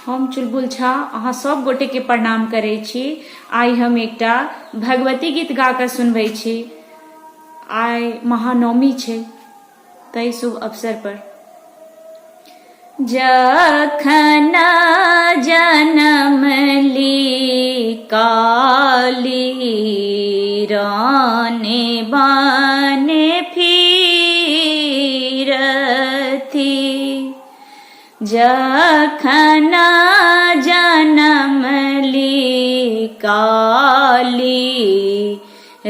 हम चुलबुल झा अहाँ सब गोटे के प्रणाम करे छी। आई हम एकटा भगवती गीत गा कऽ सुनबै छी। आई महानवमी छै, तै शुभ अवसर पर जखन जनम ली काली राने बाने फिरती, जखन जनम ली काली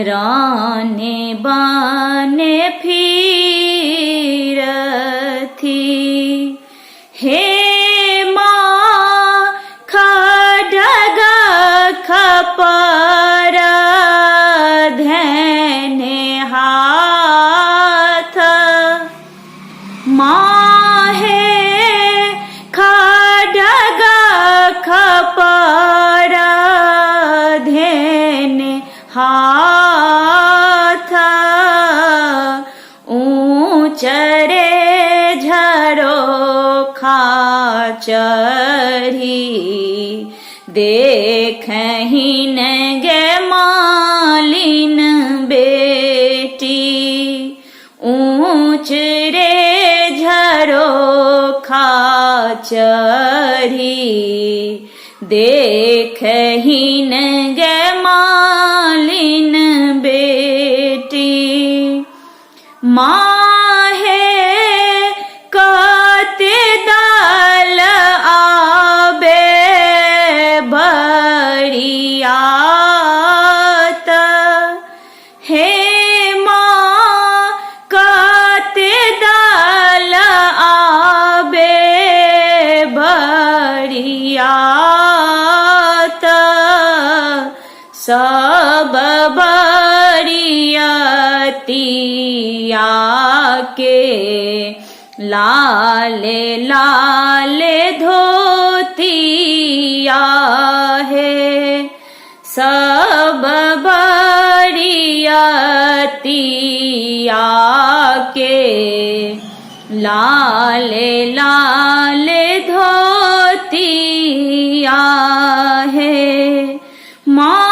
राने बाने फिरती। हे माँ खड्ग खपर धैने हाथ, माँ हे खड्ग खपर धैने हाथ, ऊँचरे चढ़ी देखहिन गे मालिन बेटी, ऊँच रे झरोखा चढ़ी देखहिन गे मालिन बेटी। माँ सब बरियतिया के लाले लाले धोतिया है, सब बरियतिया के लाले लाले धोतिया है। माँ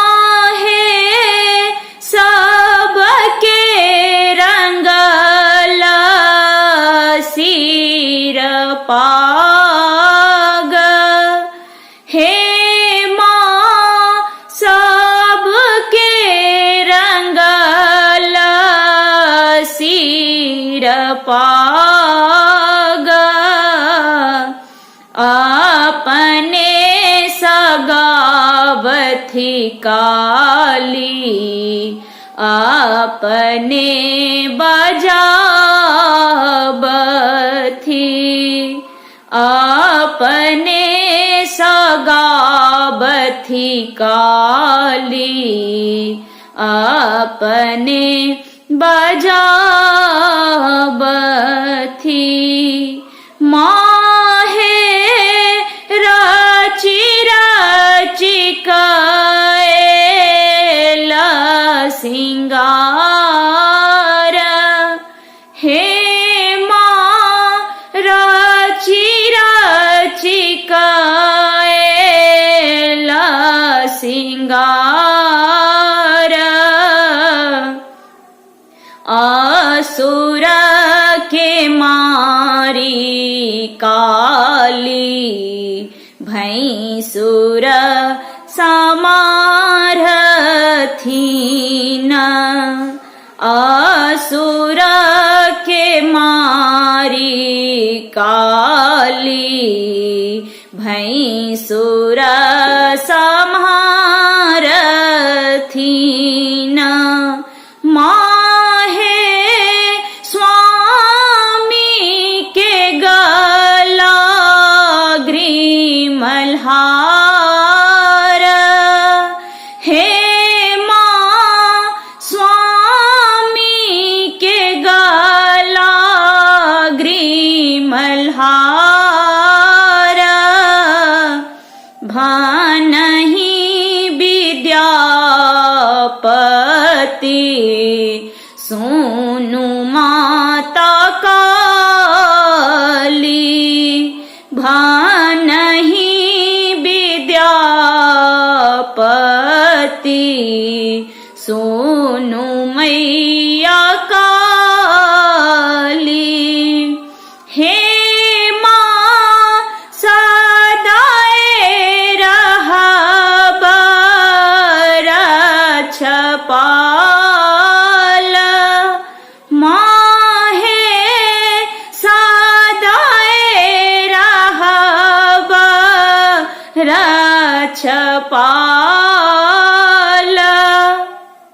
पाग, हे माँ सबके रंगल सिर पाग, अपने सगावथी काली अपने बजावथी, अपने सगावथी काली अपने बजावथी। माँ हे रची रची कैला सिंगार, हे सिंगार, असुर के मारी काली भैंसुर समारथीन, असुर के मारी काली भैंसुर समारथीन। माँ हे स्वामी के गला ग्रीमलहार, हे माँ स्वामी के गला ग्रीमलहार, भानहि विद्यापति सोनु माता काली, भानहि छपाई।